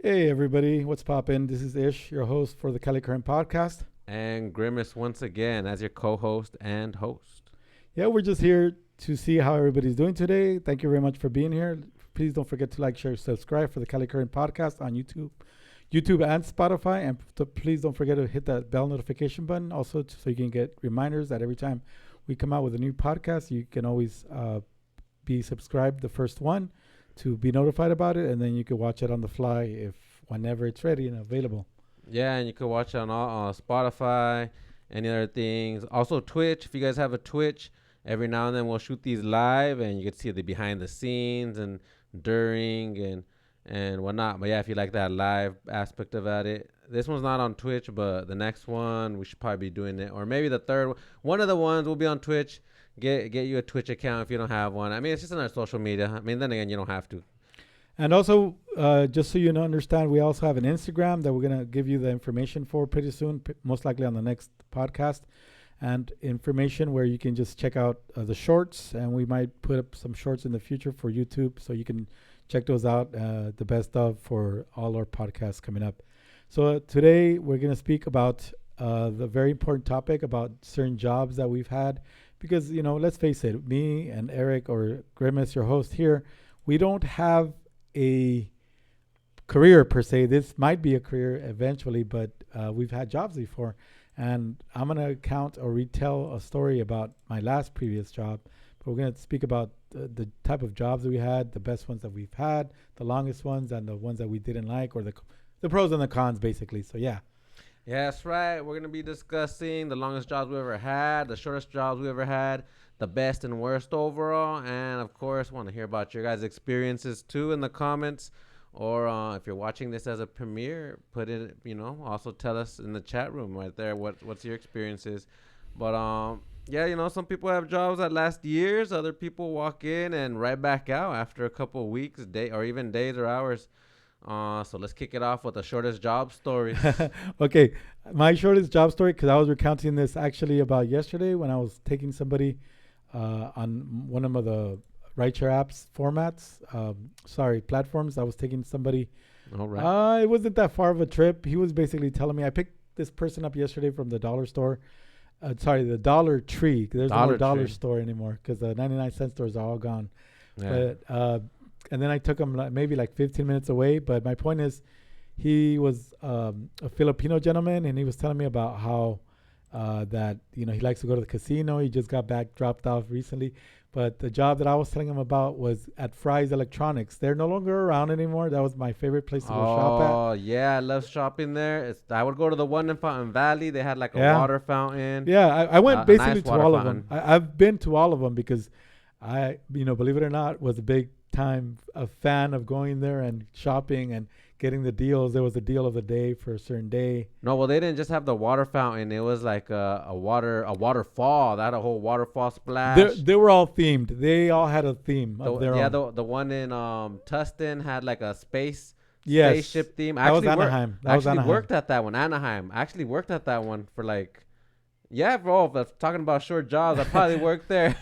Hey everybody, what's poppin'? This is Ish, your host for the Cali podcast. And Grimace once again as your co-host and host. Yeah, we're just here to see how everybody's doing today. Thank you very much for being here. Please don't forget to like, share, subscribe for the Cali podcast on YouTube and Spotify. And please don't forget to hit that bell notification button also so you can get reminders that every time we come out with a new podcast, you can always be subscribed, the first one, to be notified about it, and then you can watch it on the fly whenever it's ready and available. Yeah, and you can watch it on all, Spotify, any other things. Also Twitch. If you guys have a Twitch, every now and then we'll shoot these live, and you can see the behind the scenes and during and whatnot. But yeah, if you like that live aspect of it, this one's not on Twitch, but the next one we should probably be doing it, or maybe the third one of the ones will be on Twitch. Get you a Twitch account if you don't have one. I mean, it's just on our social media. I mean, then again, you don't have to. And also, just so you understand, we also have an Instagram that we're going to give you the information for pretty soon, most likely on the next podcast, and information where you can just check out the shorts, and we might put up some shorts in the future for YouTube, so you can check those out, the best of for all our podcasts coming up. So today we're going to speak about the very important topic about certain jobs that we've had. Because, let's face it, me and Eric or Grimace, your host here, we don't have a career per se. This might be a career eventually, but we've had jobs before. And I'm going to count or retell a story about my previous job. But we're going to speak about the type of jobs that we had, the best ones that we've had, the longest ones, and the ones that we didn't like, or the pros and the cons, basically. So, yeah. Yeah, that's right. We're going to be discussing the longest jobs we ever had, the shortest jobs we ever had, the best and worst overall. And, of course, want to hear about your guys' experiences, too, in the comments. Or if you're watching this as a premiere, put it, also tell us in the chat room right there what's your experiences. But, yeah, some people have jobs that last years. Other people walk in and right back out after a couple of weeks, or even days or hours. So let's kick it off with the shortest job story. Okay, my shortest job story, because I was recounting this actually about yesterday when I was taking somebody on one of the rideshare apps platforms. I was taking somebody. All right. It wasn't that far of a trip. He was basically telling me, I picked this person up yesterday from the dollar store. The Dollar Tree. There's no dollar store anymore because the 99-cent stores are all gone. Yeah. But and then I took him maybe 15 minutes away. But my point is, he was a Filipino gentleman, and he was telling me about how that he likes to go to the casino. He just got dropped off recently. But the job that I was telling him about was at Fry's Electronics. They're no longer around anymore. That was my favorite place to go shop at. Oh, yeah. I love shopping there. I would go to the one in Fountain Valley. They had a water fountain. Yeah, I went basically nice to all of them. I've been to all of them because I, believe it or not, was a fan of going there and shopping and getting the deals. There was a deal of the day for a certain day. No, well, they didn't just have the water fountain. It was like a waterfall. They had a whole waterfall splash. They were all themed. They all had a theme of their own. The one in Tustin had like a spaceship theme. That was Anaheim. Worked at that one. Anaheim. I actually worked at that one for yeah, bro. If talking about short jobs, I probably worked there.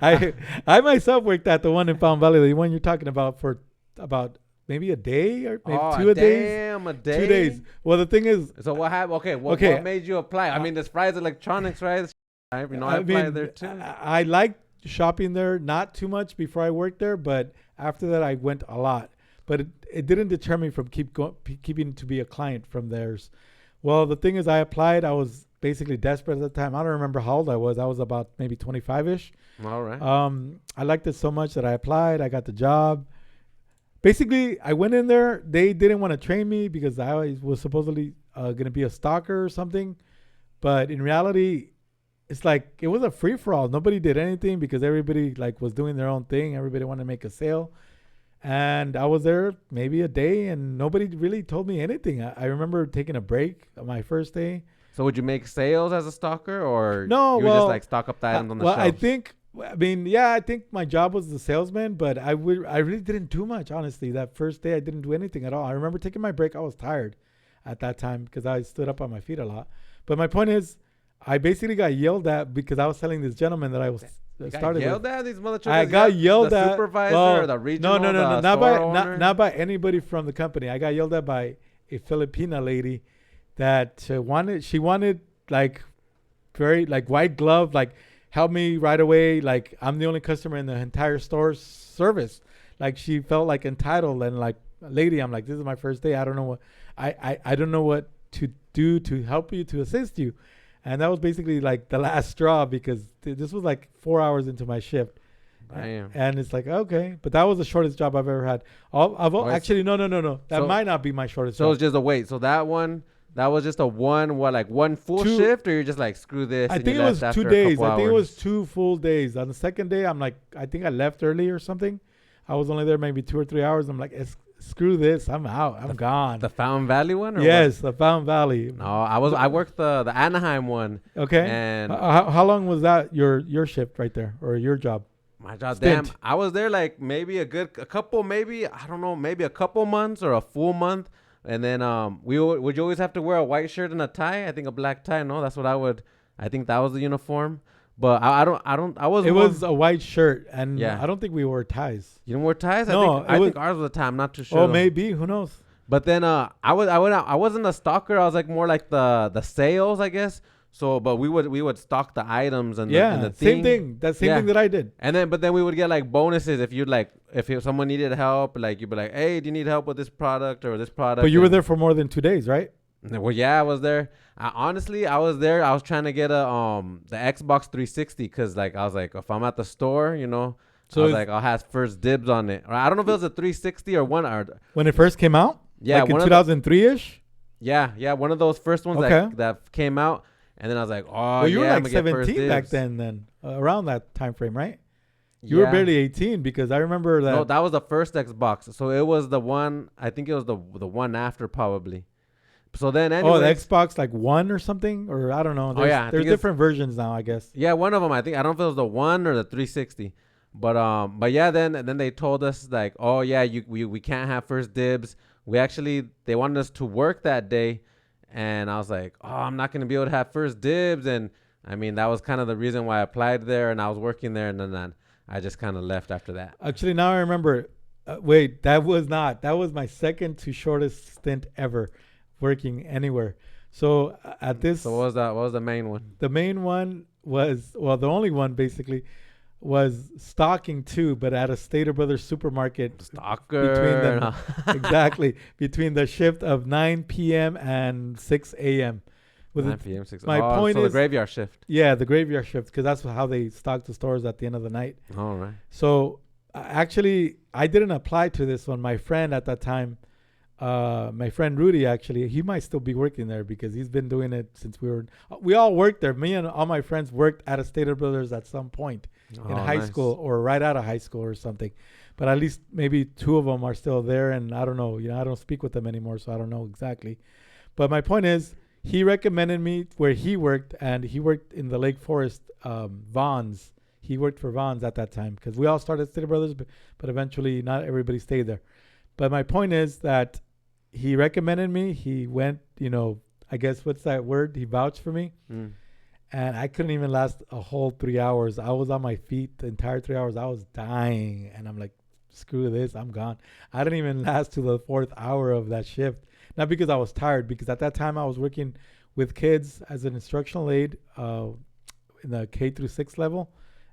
I myself worked at the one in Fountain Valley, the one you're talking about, for about maybe a day or maybe 2 days. Damn, a day. 2 days. Well, the thing is. So what happened? Okay, what made you apply? I mean, this Fry's Electronics, right? I applied there too. I liked shopping there, not too much before I worked there, but after that I went a lot. But it didn't deter me from keeping to be a client from theirs. Well, the thing is, I applied. I was basically desperate at the time. I don't remember how old I was. I was about maybe 25-ish. All right. I liked it so much that I applied. I got the job. Basically, I went in there. They didn't want to train me because I was supposedly going to be a stalker or something. But in reality, it's it was a free-for-all. Nobody did anything because everybody was doing their own thing. Everybody wanted to make a sale. And I was there maybe a day, and nobody really told me anything. I remember taking a break on my first day. So would you make sales as a stalker, or no? You would just stock up the items on the shelves? I think my job was the salesman, but I really didn't do much, honestly. That first day, I didn't do anything at all. I remember taking my break. I was tired at that time because I stood up on my feet a lot. But my point is, I basically got yelled at because I was telling this gentleman that I was You got started yelled with. at these motherfuckers. I got yelled the at. supervisor Well, or the regional, no, the not store by owner? not by anybody from the company. I got yelled at by a Filipina lady that she wanted like very like white glove, like help me right away. Like I'm the only customer in the entire store's service. Like she felt like entitled and like, lady, I'm like, this is my first day. I don't know what I don't know what to do to help you, to assist you. And that was basically like the last straw because this was like 4 hours into my shift. Damn. And it's like, okay. But that was the shortest job I've ever had. Actually, no. That So- might not be my shortest So job. it's just a wait. So that was just a one full Two- shift, or you're just like screw this? I and think you it was left 2 after a days. couple I think it was hours? 2 full days. On the second day, I'm like, I think I left early or something. I was only there maybe 2 or 3 hours. I'm like, screw this. I'm out. I'm gone. The Fountain Valley one? Or Yes, the Fountain Valley. What? No, I worked the Anaheim one. Okay. And How long was that your shift right there or your job? my job, Stint. damn, I was there like maybe a couple, maybe I don't know, maybe a couple months or a full month. And then would you always have to wear a white shirt and a tie? I think a black tie. No, that's what I would. I think that was the uniform. But I was. It was a white shirt, and Yeah. I don't think we wore ties. You didn't wear ties? No, I it think was- ours was a tie. I'm not too sure. Oh, though. maybe. Who knows? But then I wasn't a stalker. I was like more like the sales, I guess. So, but we would stock the items and Yeah, the same thing. thing. That same Yeah. thing that I did. And then we would get like bonuses if someone needed help, like you'd be like, hey, do you need help with this product or this product? But you were And- there for more than 2 days, right? Well, yeah, I was there. Honestly, I was there. I was trying to get the Xbox 360 because like I was like, if I'm at the store, So I was it's- like, I'll have first dibs on it. Or I don't know if it was a 360 or one or When it first came out? yeah, Like in one of 2003-ish? yeah, one of those first ones Okay. that came out, and then I was like, oh Well, you yeah, were I'm like gonna get first 17 back dibs. then, around that time frame, right? You were Yeah. barely 18 because I remember that. No, that was the first Xbox. So it was the one. I think it was the one after probably. So then, the anyways, Xbox like 1 or something, or I don't know. Oh, yeah, I There's think it's- different versions now, I guess. yeah, one of them. I think I don't know if it was the one or the 360. But yeah, then they told us like, oh yeah, we can't have first dibs. They wanted us to work that day, and I was like, oh, I'm not gonna be able to have first dibs. And I mean, that was kind of the reason why I applied there, and I was working there, and then I just kind of left after that. Actually, now I remember. Wait, that was my second to shortest stint ever working anywhere. So at this, So what was that? What was the main one? the main one was, well, the only one basically was stocking too, but at a Stater Brothers supermarket. Stalker. Between them. Exactly. Between the shift of 9 p.m. and 6 a.m. With 9 it, p.m. 6. my point so is- the graveyard shift. yeah, the graveyard shift, because that's how they stock the stores at the end of the night. All right. So actually, I didn't apply to this one. My friend at that time, my friend Rudy, actually, he might still be working there because he's been doing it since we all worked there. Me and all my friends worked at a Stater Brothers at some point in high nice. school or right out of high school or something. But at least maybe 2 of them are still there, and I don't know. I don't speak with them anymore, so I don't know exactly. But my point is, he recommended me where he worked, and he worked in the Lake Forest, Vaughn's. He worked for Vaughn's at that time because we all started Stater Brothers, but eventually not everybody stayed there. But my point is that he recommended me. He went, I guess, what's that word? He vouched for me. Mm. And I couldn't even last a whole 3 hours. I was on my feet the entire 3 hours. I was dying. And I'm like, screw this. I'm gone. I didn't even last to the 4th hour of that shift. Not because I was tired, because at that time I was working with kids as an instructional aide in the K through 6 level.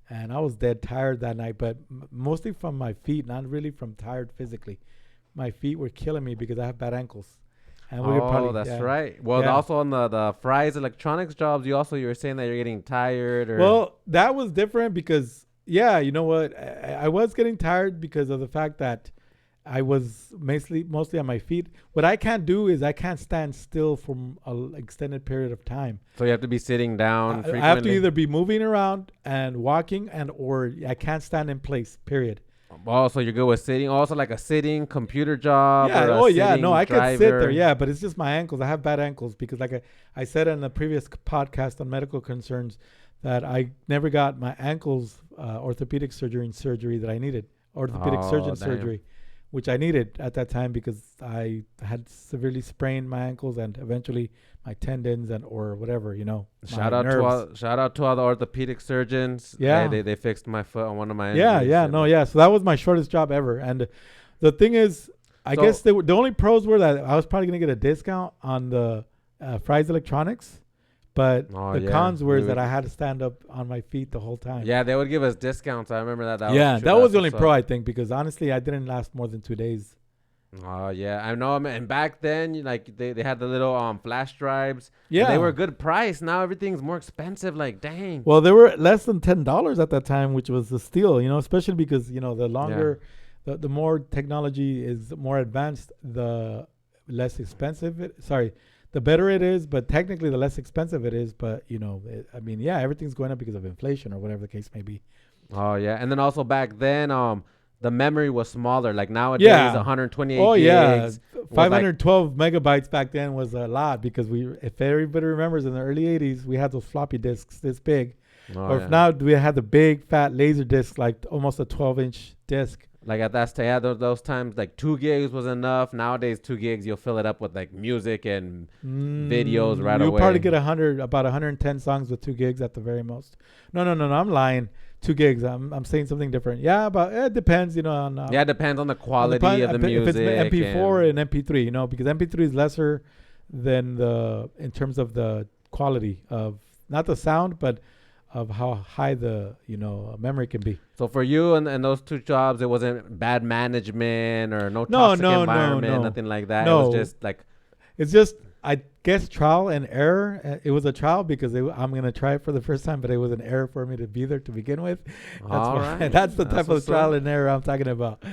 And I was dead tired that night, but mostly from my feet, not really from tired physically. My feet were killing me because I have bad ankles. And we could probably, that's yeah. right. Well, Yeah. also on the Fry's electronics jobs, you were saying that you're getting tired. Or Well, that was different because, yeah, you know what? I was getting tired because of the fact that I was mostly on my feet. What I can't do is I can't stand still for an extended period of time. so you have to be sitting down I frequently. have to either be moving around and walking, or I can't stand in place, period. Oh, so you're good with sitting. Also, like a sitting computer job. Yeah. Or a Oh, yeah. sitting No, I could sit there. driver. Yeah, but it's just my ankles. I have bad ankles because, like I said in the previous podcast on medical concerns, that I never got my ankles orthopedic surgery that I needed. Orthopedic surgeon damn. surgery which I needed at that time because I had severely sprained my ankles and eventually my tendons and or whatever, my nerves. Shout out to all the orthopedic surgeons. Yeah. They fixed my foot on one of my Yeah, injuries. yeah, no, yeah. So that was my shortest job ever. And the thing is, I guess the only pros were that I was probably going to get a discount on the Fry's Electronics. But the cons were that I had to stand up on my feet the whole time. Yeah, they would give us discounts. I remember that. That was the only pro, I think, because honestly, I didn't last more than 2 days. Oh, yeah. I know. And back then, like, they had the little flash drives. Yeah. They were a good price. Now everything's more expensive. Like, dang. Well, they were less than $10 at that time, which was a steal, especially because, the longer, the more technology is more advanced, the less expensive the better it is, but technically the less expensive it is. But, everything's going up because of inflation or whatever the case may be. Oh, yeah. And then also back then, the memory was smaller. Like nowadays, 128 gigs. 512 megabytes back then was a lot because if everybody remembers in the early 80s, we had those floppy disks this big. Now we had the big fat laser disc, like almost a 12-inch disc. Like at those times, like 2 gigs was enough. Nowadays, 2 gigs, you'll fill it up with like music and videos right away. You'll probably get about 110 songs with 2 gigs at the very most. No, I'm lying. 2 gigs. I'm saying something different. Yeah, but it depends, on. It depends on the quality of the music. If it's MP4 and MP3, because MP3 is lesser than in terms of the quality of not the sound, but of how high the memory can be. So for you and those 2 jobs, it wasn't bad management or toxic environment, nothing like that. No. It was just like it's just I guess trial and error. It was a trial because I'm gonna try it for the first time, but it was an error for me to be there to begin with. That's the type of trial and error I'm talking about.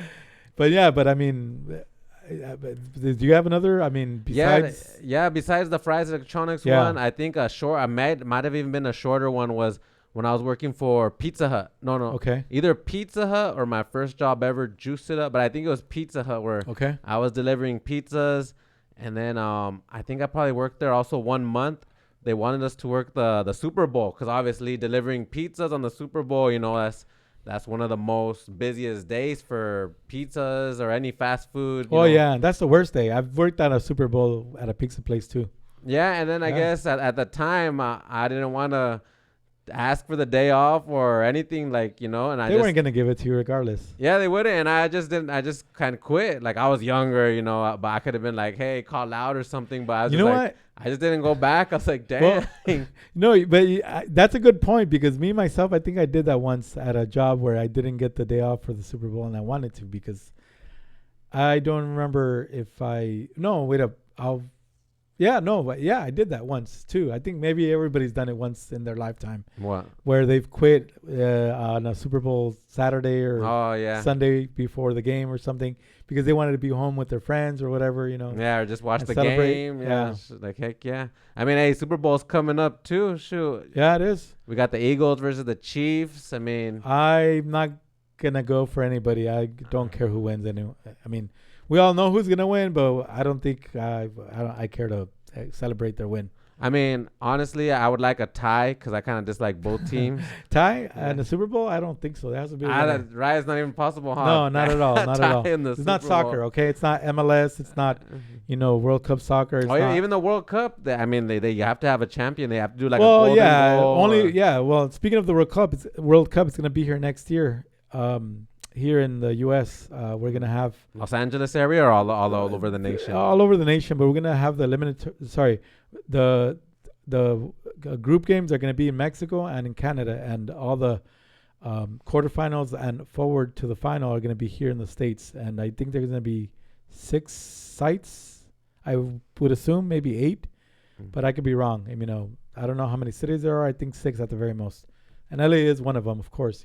But I mean. Do you have another? I mean, besides besides the Fry's Electronics one, I think I might have even been a shorter one was when I was working for Pizza Hut. No. Okay. Either Pizza Hut or my first job ever, Juice It Up. But I think it was Pizza Hut where I was delivering pizzas. And then I think I probably worked there also 1 month. They wanted us to work the Super Bowl because obviously delivering pizzas on the Super Bowl, that's one of the most busiest days for pizzas or any fast food. Yeah, that's the worst day. I've worked at a Super Bowl at a pizza place too. Yeah, and then I guess at the time I didn't want to ask for the day off or anything and they weren't gonna give it to you regardless. Yeah, they wouldn't, and I just didn't. I just kind of quit. Like I was younger, but I could have been like, "Hey, call out or something." But I was what? I just didn't go back. I was like, "Damn." Well, no, but that's a good point because me myself, I think I did that once at a job where I didn't get the day off for the Super Bowl and I wanted to because I don't remember if I. No, wait up. I did that once too. I think maybe everybody's done it once in their lifetime. What? Where they've quit on a Super Bowl Saturday or Sunday before the game or something because they wanted to be home with their friends or whatever, Yeah, or just watch the celebrate. game. Yeah. Like, heck yeah. I mean, hey, Super Bowl's coming up too. Shoot. Yeah, it is. We got the Eagles versus the Chiefs. I mean. I'm not going to go for anybody. I don't care who wins. I mean, we all know who's going to win, but I don't think I care to celebrate their win. I mean, honestly, I would like a tie because I kind of dislike both teams. Tie and the Super Bowl? I don't think so. There has to be right, it's not even possible, huh? No, not at all. Not at all. It's not soccer, okay? It's not MLS. It's not, World Cup soccer. Even the World Cup. They you have to have a champion. They have to do like a golden goal. Well, speaking of the World Cup, it's going to be here next year. Here in the U.S., we're going to have... Los Angeles area or all over the nation? All over the nation, but we're going to have the group games are going to be in Mexico and in Canada, and all the quarterfinals and forward to the final are going to be here in the States. And I think there's going to be 6 sites, I would assume, maybe 8, but I could be wrong. I don't know how many cities there are. I think 6 at the very most. And LA is one of them, of course,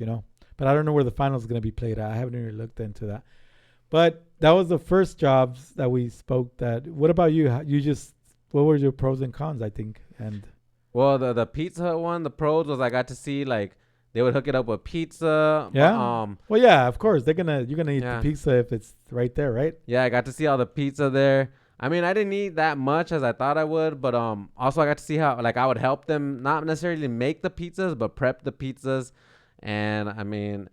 But I don't know where the final is going to be played at. I haven't even looked into that. But that was the first jobs that we spoke. What about you? What were your pros and cons, I think? And well, the Pizza Hut one, the pros was I got to see like they would hook it up with pizza. Yeah. Well, yeah, of course you're gonna eat the pizza if it's right there, right? Yeah, I got to see all the pizza there. I mean, I didn't eat that much as I thought I would, but also I got to see how like I would help them not necessarily make the pizzas, but prep the pizzas. And I mean,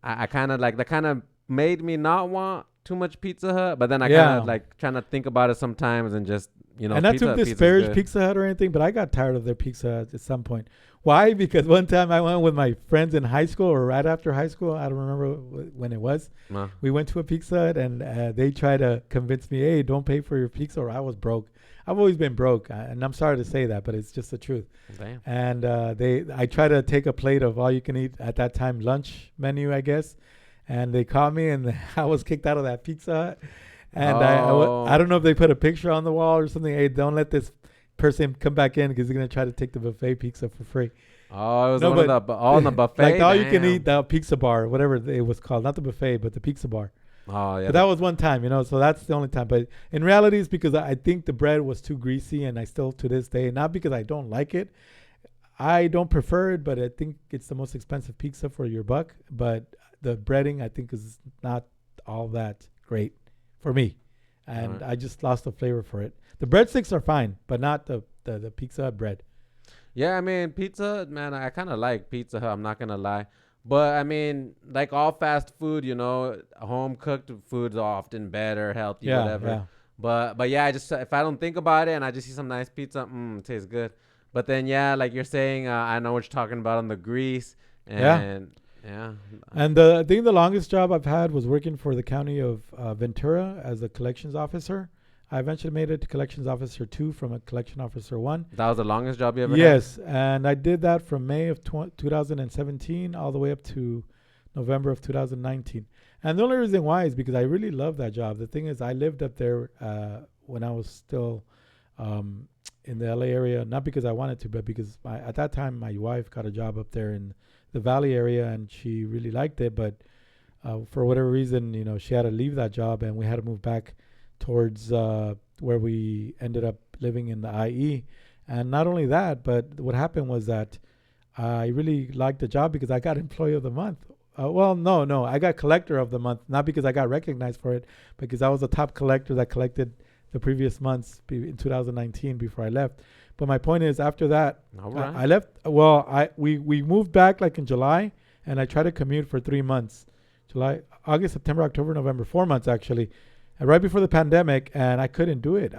I kind of like that kind of made me not want too much Pizza Hut, but then I kind Yeah. of like trying to think about it sometimes and just And not Pizza to Hut pizza's disparage good. Pizza Hut or anything, but I got tired of their Pizza Hut at some point. Why? Because one time I went with my friends in high school or right after high school. I don't remember when it was. No. We went to a Pizza Hut and they tried to convince me, hey, don't pay for your pizza, or I was broke. I've always been broke, and I'm sorry to say that, but it's just the truth. Damn. And I tried to take a plate of all you can eat at that time lunch menu, I guess, and they caught me, and I was kicked out of that Pizza Hut. And I Oh. don't know if they put a picture on the wall or something. Hey, don't let this person come back in because he's gonna try to take the buffet pizza for free. Oh, it was No, one of but the all in the buffet. like all you can Damn. eat, the pizza bar, whatever it was called, not the buffet, but the pizza bar. Oh yeah. But that was one time, so that's the only time. But in reality, it's because I think the bread was too greasy, and I still to this day, not because I don't like it, I don't prefer it, but I think it's the most expensive pizza for your buck. But the breading, I think, is not all that great for me, and Alright. I just lost the flavor for it. The breadsticks are fine, but not the Pizza Hut bread. Yeah, I mean, pizza, man, I kind of like Pizza Hut, I'm not going to lie. But I mean, like all fast food, home cooked food's often better, healthy, Yeah, whatever. yeah. But yeah, I just if I don't think about it and I just see some nice pizza, it tastes good. But then yeah, like you're saying, I know what you're talking about on the grease Yeah. and yeah. And I think the longest job I've had was working for the county of Ventura as a collections officer. I eventually made it to collections officer 2 from a collection officer 1. That was the longest job you ever had? Yes, and I did that from May of 2017 all the way up to November of 2019. And the only reason why is because I really love that job. The thing is, I lived up there when I was still in the LA area, not because I wanted to, but because at that time my wife got a job up there in the Valley area, and she really liked it. But for whatever reason, she had to leave that job, and we had to move back towards where we ended up living in the IE. And not only that, but what happened was that I really liked the job because I got Employee of the Month. Well, no, I got Collector of the Month, not because I got recognized for it, because I was the top collector that collected the previous months in 2019 before I left. But my point is, after that, All right. I left. Well, we moved back like in July, and I tried to commute for 3 months, July, August, September, October, November, 4 months actually, and right before the pandemic, and I couldn't do it.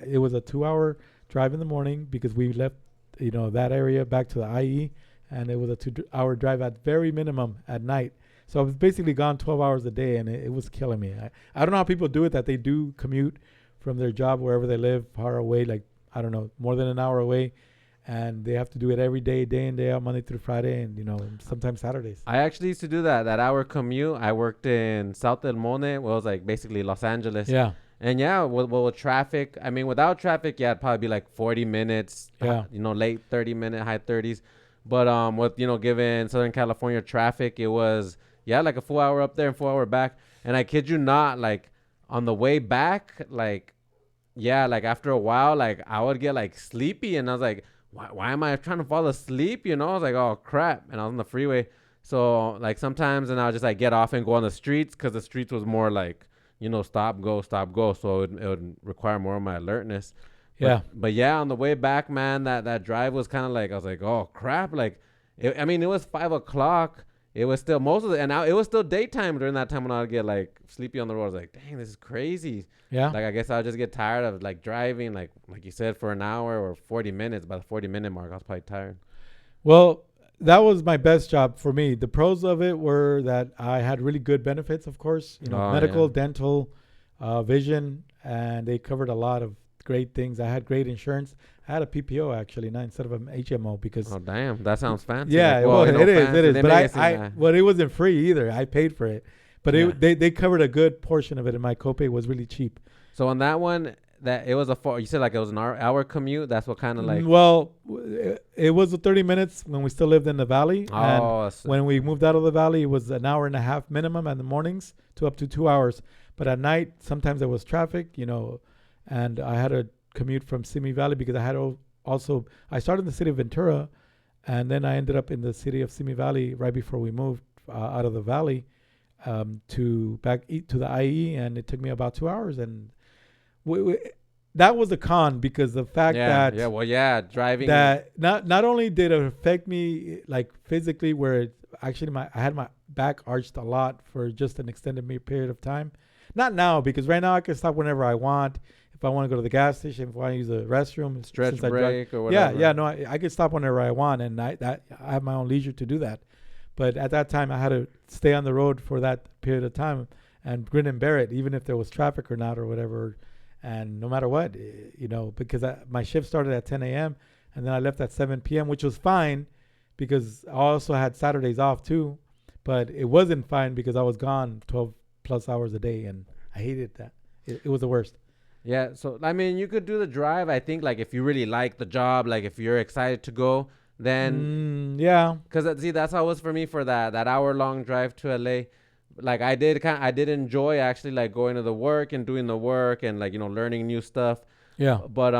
It was a 2-hour drive in the morning because we left, that area back to the IE, and it was a 2-hour drive at very minimum at night. So I was basically gone 12 hours a day, and it was killing me. I don't know how people do it, that they do commute from their job wherever they live, far away, like, I don't know, more than an hour away, and they have to do it every day in, day out, Monday through Friday, and sometimes Saturdays. I actually used to do that hour commute. I worked in South El Monte, well, it was like basically Los Angeles. Yeah, And yeah, with traffic, I mean, without traffic, yeah, it'd probably be like 40 minutes, Yeah. late 30-minute, high 30s. But with, given Southern California traffic, it was, yeah, like a full hour up there and full hour back. And I kid you not, like on the way back, like, yeah, like after a while, like I would get like sleepy, and I was like, why am I trying to fall asleep? I was like, oh crap. And I was on the freeway. So like sometimes, and I would just like get off and go on the streets, because the streets was more like, stop, go, stop, go. So it would require more of my alertness. yeah. But yeah, on the way back, man, that drive was kind of like, I was like, oh crap. Like, I mean, it was 5 o'clock. It was still it was still daytime during that time when I would get like sleepy on the road. I was like, dang, this is crazy. Yeah. Like, I guess I would just get tired of like driving, like you said, for an hour or 40 minutes. By the 40-minute mark, I was probably tired. Well, that was my best job for me. The pros of it were that I had really good benefits, of course, Oh, medical, yeah. dental, vision, and they covered a lot of great things. I had great insurance. I had a PPO actually, not instead of an HMO, because Oh, damn. That sounds fancy. yeah, Like, well, it is, fancy. it is. They But make it seem well, it wasn't free either. I paid for it, but Yeah. they covered a good portion of it, and my copay was really cheap. So on that one, that it was you said like it was an hour commute. That's what kind of like. Well, it was 30 minutes when we still lived in the valley, and Oh, when we moved out of the valley, it was an hour and a half minimum in the mornings to up to 2 hours. But at night, sometimes there was traffic, and I had to commute from Simi Valley because I had also, I started in the city of Ventura, and then I ended up in the city of Simi Valley right before we moved out of the valley to the IE, and it took me about 2 hours. And that was a con because the fact that driving that not only did it affect me like physically, where it actually I had my back arched a lot for just an extended period of time, Not now, because right now I can stop whenever I want. If I want to go to the gas station, if I want to use the restroom, Stretch since I drive. break or Yeah, whatever. yeah, no, I can stop whenever I want, and I have my own leisure to do that. But at that time, I had to stay on the road for that period of time and grin and bear it, even if there was traffic or not or whatever. And no matter what, because my shift started at 10 a.m. and then I left at 7 p.m., which was fine because I also had Saturdays off too. But it wasn't fine because I was gone 12 plus hours a day, and I hated that. It was the worst. Yeah, so I mean, you could do the drive. I think like if you really like the job, like if you're excited to go, then Yeah. because see that's how it was for me for that hour long drive to LA. Like I did enjoy actually like going to the work and doing the work and like learning new stuff. Yeah. But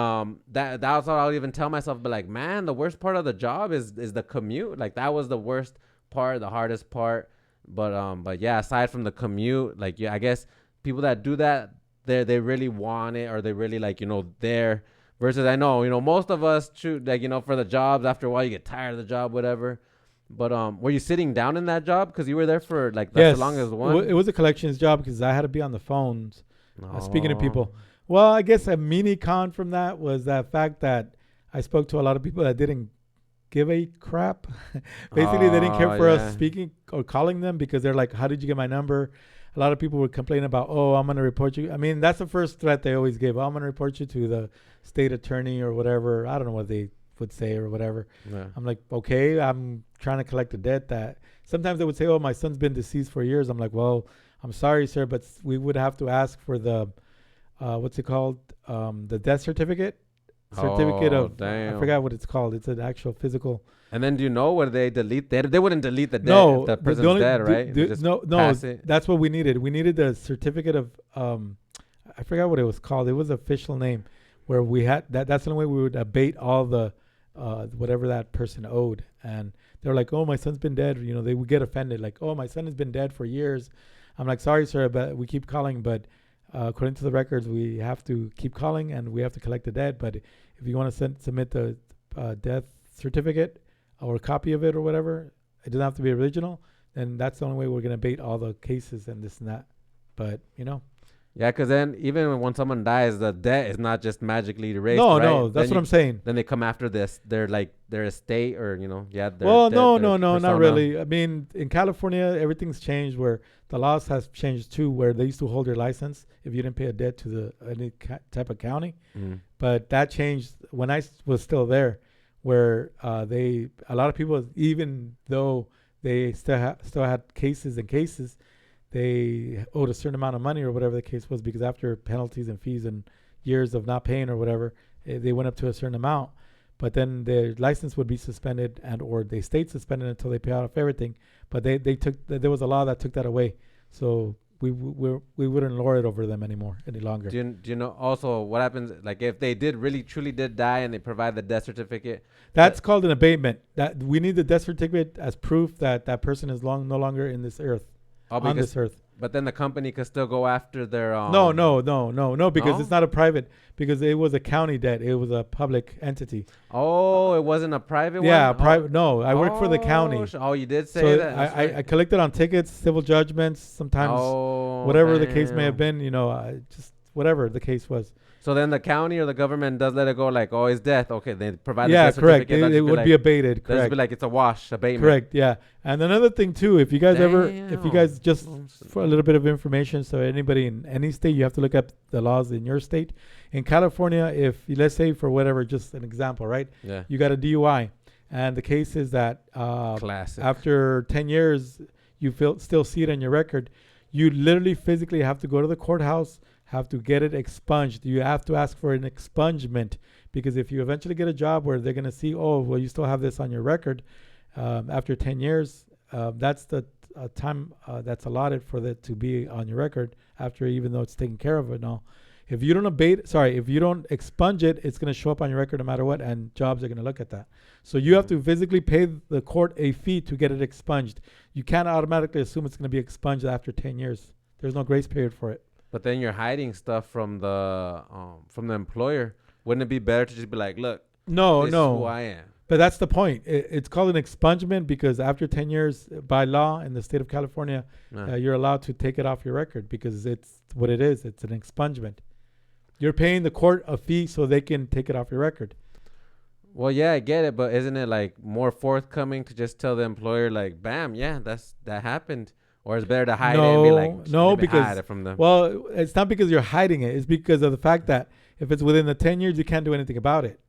that's what I'll even tell myself. But like, man, the worst part of the job is the commute. Like that was the worst part, the hardest part. But yeah, aside from the commute, like yeah, I guess people that do that, they really want it or they really like there. Versus I know most of us shoot like for the jobs. After a while, you get tired of the job, whatever. But were you sitting down in that job because you were there for like that's Yes. the longest one? It was a collections job because I had to be on the phones speaking to Oh. people. Well, I guess a mini con from that was that fact that I spoke to a lot of people that didn't give a crap. Basically, they didn't care for us speaking or calling them because they're like, "How did you get my number?" A lot of people would complain about, "Oh, I'm going to report you." I mean, that's the first threat they always give. Oh, I'm going to report you to the state attorney or whatever. I don't know what they would say or whatever. Yeah. I'm like, okay, I'm trying to collect a debt that sometimes they would say, "Oh, my son's been deceased for years." I'm like, well, I'm sorry, sir, but we would have to ask for the what's it called? The death certificate. Certificate Oh, of damn. I forgot what it's called. It's an actual physical. And then do you know whether they delete? They wouldn't delete the dead No, if the the person's only- dead, the- right? the- They just no, pass it. that's what we needed. We needed the certificate of I forgot what it was called. It was an official name where we had that. That's the only way we would abate all the whatever that person owed. And they're like, "Oh, my son's been dead." They would get offended, like, "Oh, my son has been dead for years." I'm like, "Sorry, sir, but we keep calling, but according to the records, we have to keep calling and we have to collect the debt. But if you want to submit the death certificate or a copy of it or whatever, it doesn't have to be original. Then that's the only way we're gonna bait all the cases and this and that." But Yeah, because then even when someone dies, the debt is not just magically erased. no, right? no, that's Then what I'm saying. Then they come after this. They're like their estate or their Well, no, their not persona. really. I mean, in California, everything's changed where the laws has changed too, where they used to hold your license if you didn't pay a debt to any type of county. Mm. But that changed when I was still there, where a lot of people, even though they still had cases and cases, they owed a certain amount of money or whatever the case was, because after penalties and fees and years of not paying or whatever, they went up to a certain amount. But then their license would be suspended or they stayed suspended until they pay off everything. But there was a law that took that away. So we wouldn't lord it over them any longer. Do you know also what happens like if they truly did die and they provide the death certificate? That's called an abatement. That we need the death certificate as proof that that person is no longer in this earth. On this earth. But then the company could still go after their No, because No? it's not a private, because it was a county debt. It was a public entity. Oh, it wasn't a private Yeah, one? private. No, I work for the county. Oh, you did say So that. That's I right. collected on tickets, civil judgments, sometimes Oh, whatever the case may have damn. been, just whatever the case was. So then the county or the government does let it go like, oh, it's death. Okay, they provide Yeah, the death correct. certificate. They'll It just would like, be abated. they'll just Correct. be like, it's a wash, abatement. Correct. Yeah. And another thing too, if you guys Damn. just for a little bit of information, so anybody in any state, you have to look up the laws in your state. In California, if let's say for whatever, just an example, right? Yeah. You got a DUI, and the case is that Classic. after 10 years, you still see it on your record. You literally physically have to go to the courthouse, have to get it expunged. You have to ask for an expungement, because if you eventually get a job where they're going to see, oh, well, you still have this on your record after 10 years, that's the time that's allotted for that to be on your record after, even though it's taken care of and all. If you don't expunge it, it's going to show up on your record no matter what, and jobs are going to look at that. So you have to physically pay the court a fee to get it expunged. You can't automatically assume it's going to be expunged after 10 years. There's no grace period for it. But then you're hiding stuff from the employer. Wouldn't it be better to just be like, look, No, this is who I am? But that's the point. It's called an expungement because after 10 years, by law in the state of California, Yeah. you're allowed to take it off your record because it's what it is. It's an expungement. You're paying the court a fee so they can take it off your record. Well, yeah, I get it, but isn't it like more forthcoming to just tell the employer like, "Bam, yeah, that happened," or it's better to hide it and be like, No, maybe because hide it from them. well, it's not because you're hiding it. It's because of the fact that if it's within the 10 years, you can't do anything about it.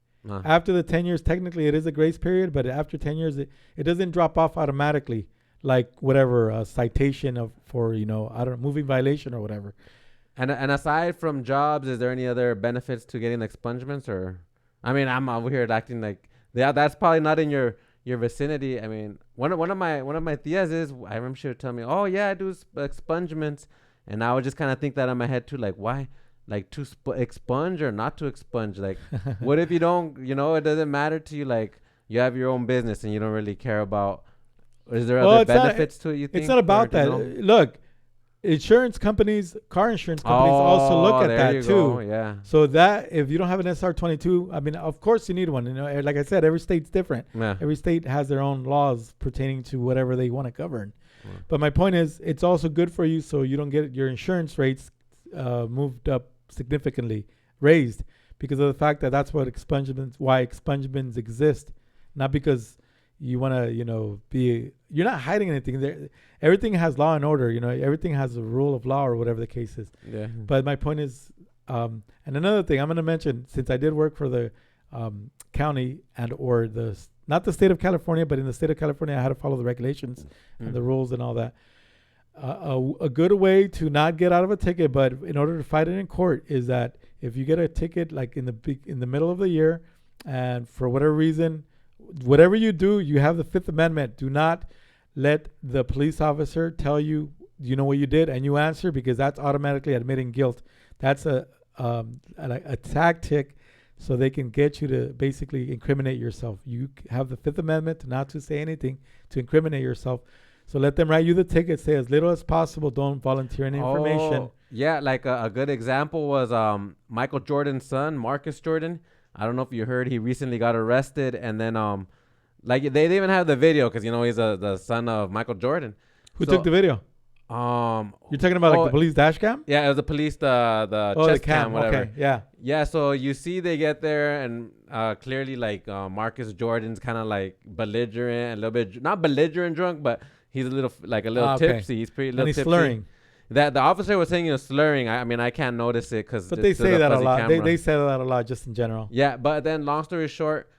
After the 10 years, technically it is a grace period, but after 10 years, it doesn't drop off automatically like whatever citation for, I don't know, moving violation or whatever. And aside from jobs, is there any other benefits to getting expungements? Or, I mean, I'm over here acting like that's probably not in your vicinity. I mean, one of my tias is, I remember she would tell me, "Oh yeah, I do expungements," and I would just kind of think that in my head too, like, why? Like to expunge or not to expunge? Like, what if you don't? It doesn't matter to you. Like, you have your own business and you don't really care about. Is there other benefits to it? You think it's not about that. Look, insurance companies, car insurance companies also look at that too. Yeah. So that if you don't have an SR22, I mean, of course you need one. Like I said, every state's different. Yeah. Every state has their own laws pertaining to whatever they want to govern. Yeah. But my point is, it's also good for you so you don't get your insurance rates moved up significantly, raised, because of the fact that that's why expungements exist, not because you want to, you're not hiding anything there. Everything has law and order, everything has a rule of law or whatever the case is. Yeah. But my point is, and another thing I'm going to mention, since I did work for the county or not the state of California, but in the state of California, I had to follow the regulations and the rules and all that. A good way to not get out of a ticket, but in order to fight it in court, is that if you get a ticket like in the middle of the year, and for whatever reason, whatever you do, you have the Fifth Amendment. Do not let the police officer tell you know what you did, and you answer, because that's automatically admitting guilt. That's a tactic so they can get you to basically incriminate yourself. You have the Fifth Amendment not to say anything, to incriminate yourself. So let them write you the ticket. Say as little as possible. Don't volunteer any information. Yeah, like a good example was Michael Jordan's son, Marcus Jordan. I don't know if you heard, he recently got arrested, and then like they even have the video because he's the son of Michael Jordan. Who took the video? You're talking about like the police dash cam? Yeah, it was the police the chest cam, whatever. Okay, yeah. Yeah, so you see they get there and clearly like Marcus Jordan's kind of like belligerent, a little bit not belligerent drunk, but he's a little tipsy. He's pretty little tipsy. Slurring. That the officer was saying he was slurring. I mean, I can't notice it because. But they say that a lot. They say that a lot just in general. Yeah, but then long story short,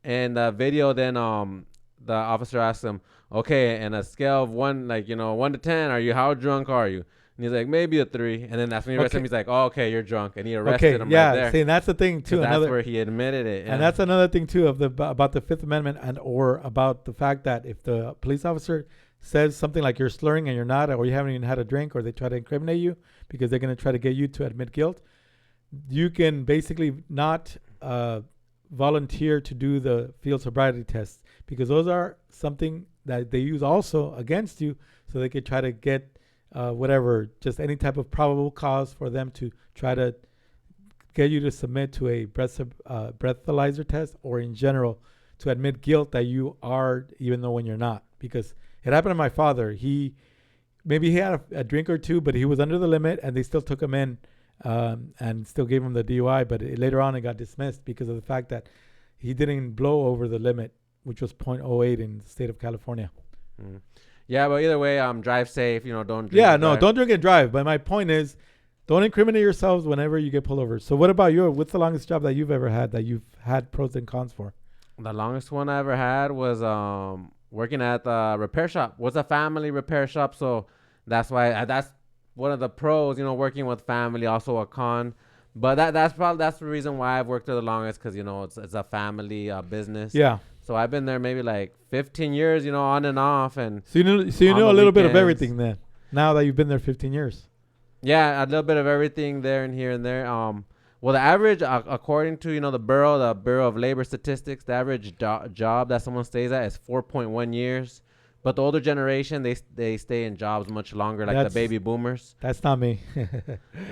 in the video, then the officer asked him, "Okay, and a scale of 1 to 10, how drunk are you?" And he's like, "Maybe a 3." And then that's when he arrested him. He's like, "Oh, okay, you're drunk," and he arrested him right there. See, and that's the thing too. That's where he admitted it. Yeah. And that's another thing too about the Fifth Amendment or about the fact that if the police officer says something like you're slurring and you're not, or you haven't even had a drink, or they try to incriminate you because they're going to try to get you to admit guilt, you can basically not volunteer to do the field sobriety tests, because those are something that they use also against you, so they could try to get just any type of probable cause for them to try to get you to submit to a breathalyzer test, or in general to admit guilt that you are, even though when you're not. Because it happened to my father. Maybe he had a drink or two, but he was under the limit, and they still took him in and still gave him the DUI. But later on, it got dismissed because of the fact that he didn't blow over the limit, which was .08 in the state of California. Mm. Yeah, but either way, drive safe. Don't drink. Yeah, no, don't drink and drive. But my point is, don't incriminate yourselves whenever you get pulled over. So what about you? What's the longest job that you've ever had that you've had pros and cons for? The longest one I ever had was working at the repair shop. Was a family repair shop, so that's why that's one of the pros. Working with family, also a con. But that's the reason why I've worked there the longest, because it's a family business. Yeah. So I've been there maybe like 15 years, on and off, and so you know a little bit of everything then. Now that you've been there 15 years. Yeah, a little bit of everything there and here and there. Well, the average, according to the Bureau of Labor Statistics, the average job that someone stays at is 4.1 years. But the older generation, they stay in jobs much longer, like the baby boomers. That's not me.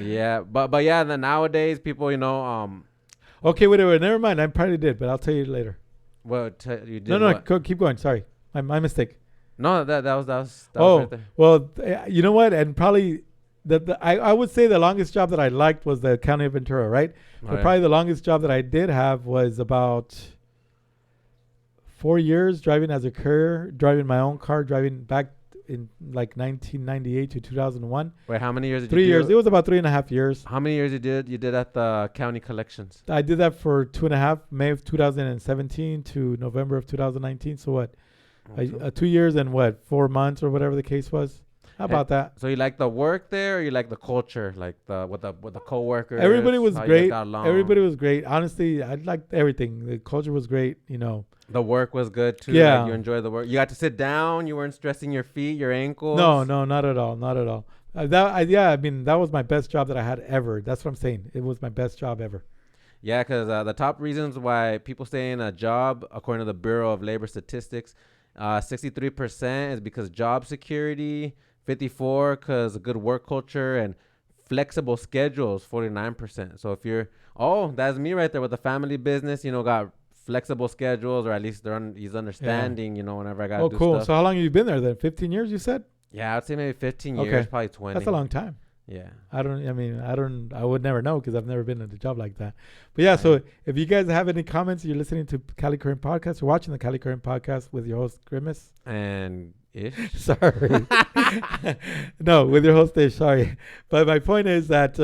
Yeah, but yeah, nowadays people, Okay, wait, never mind. I probably did, but I'll tell you later. What you did? No, no, What? keep going. Sorry, my mistake. No, that was right Oh, there. well, you know what? And probably I would say the longest job that I liked was the County of Ventura, right? Oh, But yeah. probably the longest job that I did have was about 4 years driving as a courier, driving my own car, driving back in like 1998 to 2001. Wait, how many years did 3 years. you It was about 3.5 years. do? How many years you did at the county collections? I did that for 2.5, May of 2017 to November of 2019. So what? Okay. 2 years and what? 4 months or whatever the case was. How And about that? so you like the work there, or you like the culture, like the with the coworkers? Everybody was how you guys great. got along? Everybody was great. Honestly, I liked everything. The culture was great. The work was good too. Yeah. Like you enjoyed the work. You got to sit down. You weren't stressing your feet, your ankles. No, no, not at all. Not at all. I mean, that was my best job that I had ever. That's what I'm saying. It was my best job ever. Yeah, because the top reasons why people stay in a job, according to the Bureau of Labor Statistics, 63% is because job security, 54 because good work culture, and flexible schedules, 49%. So if you're, that's me right there with the family business, got flexible schedules, or at least he's understanding, whenever I got to do Cool. stuff. So how long have you been there then? 15 years, you said? Yeah, I'd say maybe 15 Okay. years, probably 20. That's a long time. Yeah. I would never know because I've never been in a job like that. But yeah, so if you guys have any comments, you're listening to Cali Current Podcast, you're watching the Cali Current Podcast with your host, Grimace. And Ish. Sorry. No, with your host, Ish, sorry. But my point is that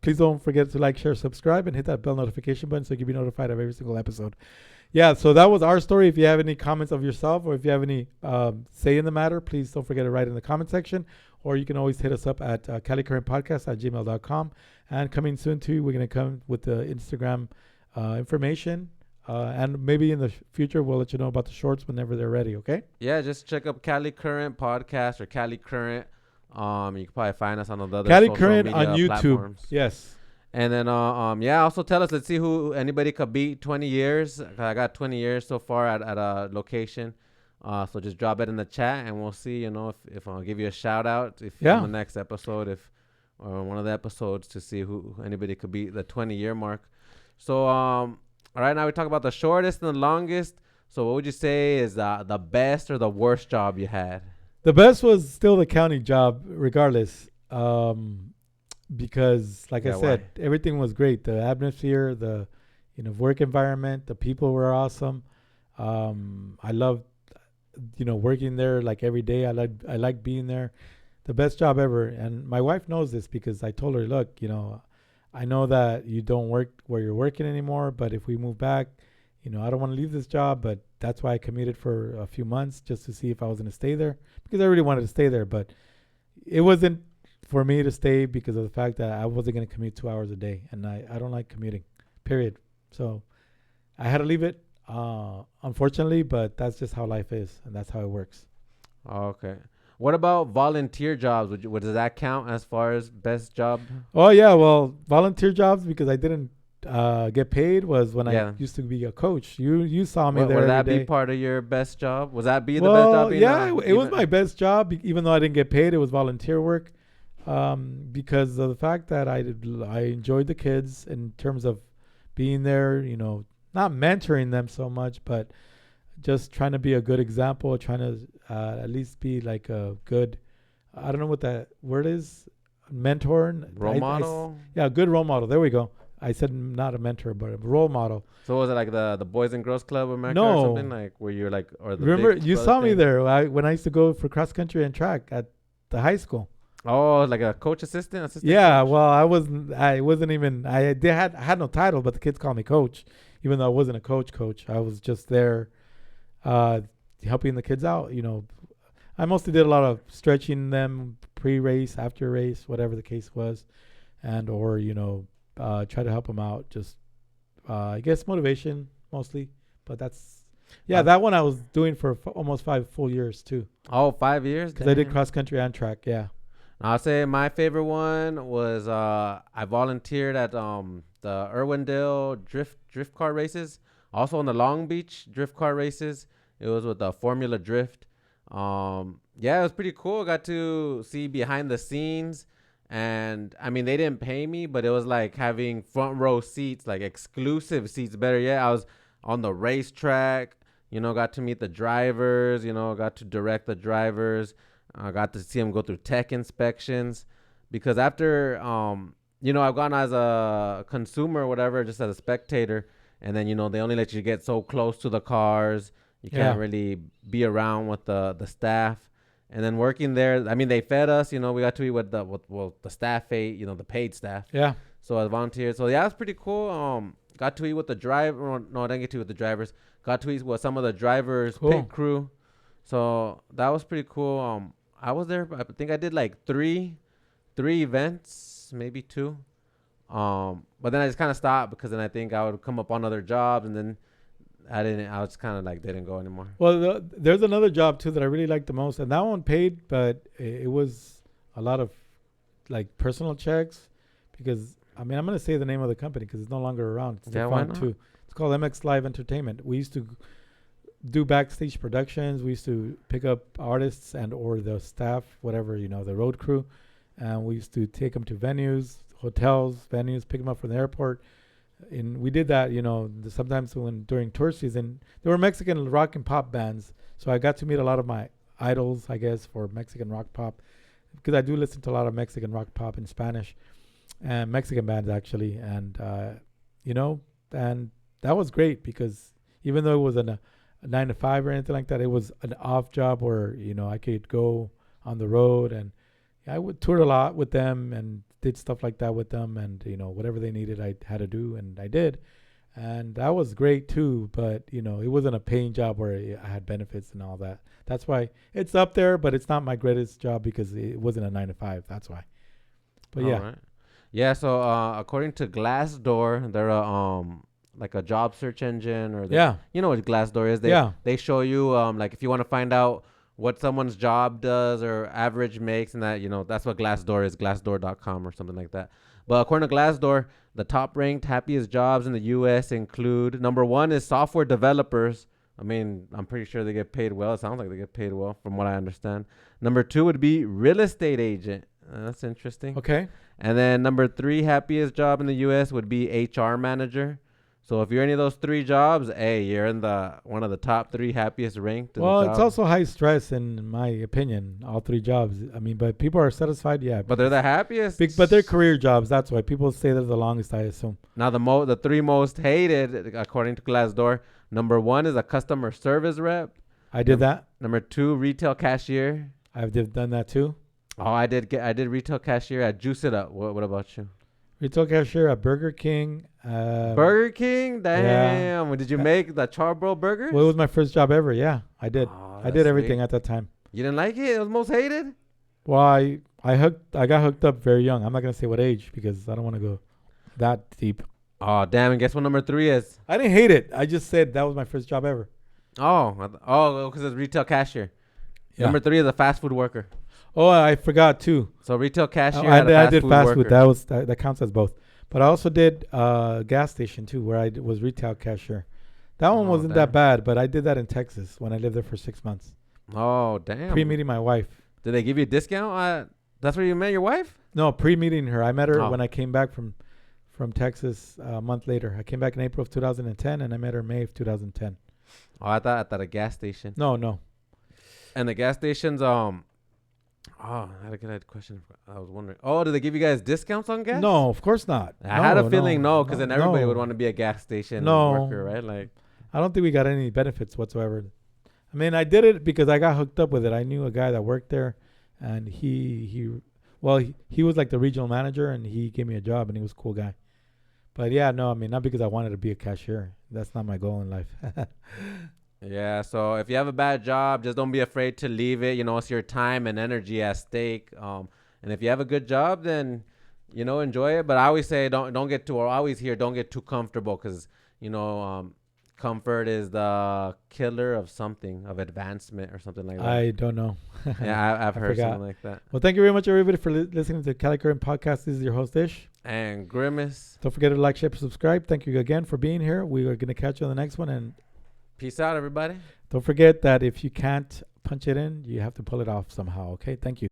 please don't forget to like, share, subscribe, and hit that bell notification button so you can be notified of every single episode. Yeah, so that was our story. If you have any comments of yourself or if you have any say in the matter, please don't forget to write in the comment section. Or you can always hit us up at calicurrentpodcast@gmail.com. And coming soon, too, we're going to come with the Instagram information. And maybe in the future, we'll let you know about the shorts whenever they're ready, okay? Yeah, just check up Cali Current Podcast or Cali Current. You can probably find us on the other Cali social Current media on YouTube. platforms. Yes. And then, also tell us. Let's see who anybody could beat 20 years. I got 20 years so far at a location. So just drop it in the chat, and we'll see. If I'll give you a shout out on the next episode, or one of the episodes, to see who anybody could beat the 20-year mark. So, all right, now we talk about the shortest and the longest. So, what would you say is the best or the worst job you had? The best was still the county job, regardless. Because like I said, everything was great. The atmosphere, the work environment, the people were awesome. I loved working there like every day. I like being there. The best job ever. And my wife knows this because I told her, look, I know that you don't work where you're working anymore, but if we move back, I don't want to leave this job, but that's why I commuted for a few months just to see if I was going to stay there, because I really wanted to stay there, but it wasn't for me to stay because of the fact that I wasn't going to commute 2 hours a day, and I don't like commuting, period. So I had to leave it, unfortunately, but that's just how life is, and that's how it works. Okay. What about volunteer jobs? Does that count as far as best job? Oh, yeah, well, volunteer jobs, because I didn't get paid, was when I used to be a coach. You saw me there. Would that every day. be part of your best job? Was that the best job? Yeah, it was my best job, even though I didn't get paid. It was volunteer work, because of the fact that I enjoyed the kids in terms of being there. Not mentoring them so much, but just trying to be a good example, trying to at least be like a good, I don't know what that word is, mentor, role model. Good role model. There we go. I said not a mentor, but a role model. So was it like the Boys and Girls Club of America or something, like where you're like, or the remember Big you Brother saw me thing? there when I used to go for cross country and track at the high school. Oh, like a coach assistant? Yeah, coach? well, I wasn't even. I had no title, but the kids called me coach, even though I wasn't a coach. I was just there, helping the kids out. I mostly did a lot of stretching them pre-race, after race, whatever the case was, and or try to help them out. Just I guess motivation mostly, but that's that one I was doing for almost 5 full years too. Oh, 5 years? Because I did cross country and track. Yeah. I'll say my favorite one was I volunteered at the Irwindale drift car races, also on the Long Beach drift car races. It was with the Formula Drift. It was pretty cool. I got to see behind the scenes, and I mean they didn't pay me, but it was like having front row seats, like exclusive seats. Better yet, I was on the racetrack. Got to meet the drivers. Got to direct the drivers. Got to see them go through tech inspections. Because after, I've gone as a consumer or whatever, just as a spectator. And then, they only let you get so close to the cars. You can't really be around with the staff. And then working there, I mean, they fed us. We got to eat with the staff ate, the paid staff. Yeah. So I volunteered. So, yeah, it was pretty cool. Got to eat with the driver. No, I didn't get to eat with the drivers. Got to eat with some of the drivers' pit crew. So that was pretty cool. I was there. I think I did like three events, maybe two. But then I just kind of stopped because then I think I would come up on other jobs, and then I was kind of like didn't go anymore. Well, there's another job too that I really liked the most, and that one paid, but it was a lot of like personal checks because I'm gonna say the name of the company because it's no longer around. It's why not? too. It's called MX Live Entertainment. We used to do backstage productions. We used to pick up artists and or the staff, whatever, the road crew, and we used to take them to venues, hotels, venues, pick them up from the airport. And we did that, sometimes during tour season, there were Mexican rock and pop bands. So I got to meet a lot of my idols, I guess, for Mexican rock pop, because I do listen to a lot of Mexican rock pop in Spanish and Mexican bands actually. And, and that was great because even though it was a 9 to 5 or anything like that, it was an off job where, I could go on the road, and I would tour a lot with them and did stuff like that with them, and whatever they needed I had to do, and I did, and that was great too. But it wasn't a paying job where I had benefits and all that. That's why it's up there, but it's not my greatest job because it wasn't a 9 to 5. That's why. But all right. Yeah. So according to Glassdoor, they're like a job search engine, or you know what Glassdoor is. They show you like if you want to find out what someone's job does or average makes, and that, that's what Glassdoor is, glassdoor.com or something like that. But according to Glassdoor, the top ranked happiest jobs in the U.S. include, number 1 is software developers. I'm pretty sure they get paid well. It sounds like they get paid well from what I understand. Number 2 would be real estate agent. That's interesting. Okay. And then number 3 happiest job in the U.S. would be HR manager. So if you're any of those 3 jobs, hey, you're in one of the top 3 happiest ranked. Well, it's also high stress in my opinion, all 3 jobs. But people are satisfied, yeah. But they're the happiest. But they're career jobs. That's why people say they're the longest, I assume. Now the 3 most hated, according to Glassdoor, number 1 is a customer service rep. I did that. Number 2, retail cashier. I've done that too. Oh, I did retail cashier at Juice It Up. What about you? Retail cashier at Burger King. Burger King? Damn. Yeah. Did you make the Charbroil burgers? Well, it was my first job ever. Yeah, I did. Oh, I did everything at that time. You didn't like it? It was most hated? Well, I got hooked up very young. I'm not going to say what age because I don't want to go that deep. Oh, damn. And guess what number 3 is? I didn't hate it. I just said that was my first job ever. Oh, because it's retail cashier. Yeah. Number 3 is a fast food worker. Oh, I forgot too. So retail cashier. I did fast food. That counts as both. But I also did gas station too, where I was retail cashier. That one wasn't that bad, but I did that in Texas when I lived there for 6 months. Oh, damn. Pre-meeting my wife. Did they give you a discount? That's where you met your wife? No, pre-meeting her. I met her when I came back from Texas a month later. I came back in April of 2010, and I met her in May of 2010. Oh, I thought at a gas station. No. And the gas stations, I had a good question. I was wondering. Oh, do they give you guys discounts on gas? No, of course not. I had a feeling because then everybody would want to be a gas station worker, right? Like, I don't think we got any benefits whatsoever. I did it because I got hooked up with it. I knew a guy that worked there, and he was like the regional manager, and he gave me a job, and he was a cool guy. But yeah, no, not because I wanted to be a cashier. That's not my goal in life. Yeah, so if you have a bad job, just don't be afraid to leave it. It's your time and energy at stake. And if you have a good job, then enjoy it. But I always say don't get too. Or I always hear don't get too comfortable because comfort is the killer of something, of advancement or something like that. I don't know. Yeah, I've heard something like that. Well, thank you very much, everybody, for listening to the Cali Current Podcast. This is your host, Ish. And Grimace. Don't forget to like, share, subscribe. Thank you again for being here. We are going to catch you on the next one. And peace out, everybody. Don't forget that if you can't punch it in, you have to pull it off somehow. Okay? Thank you.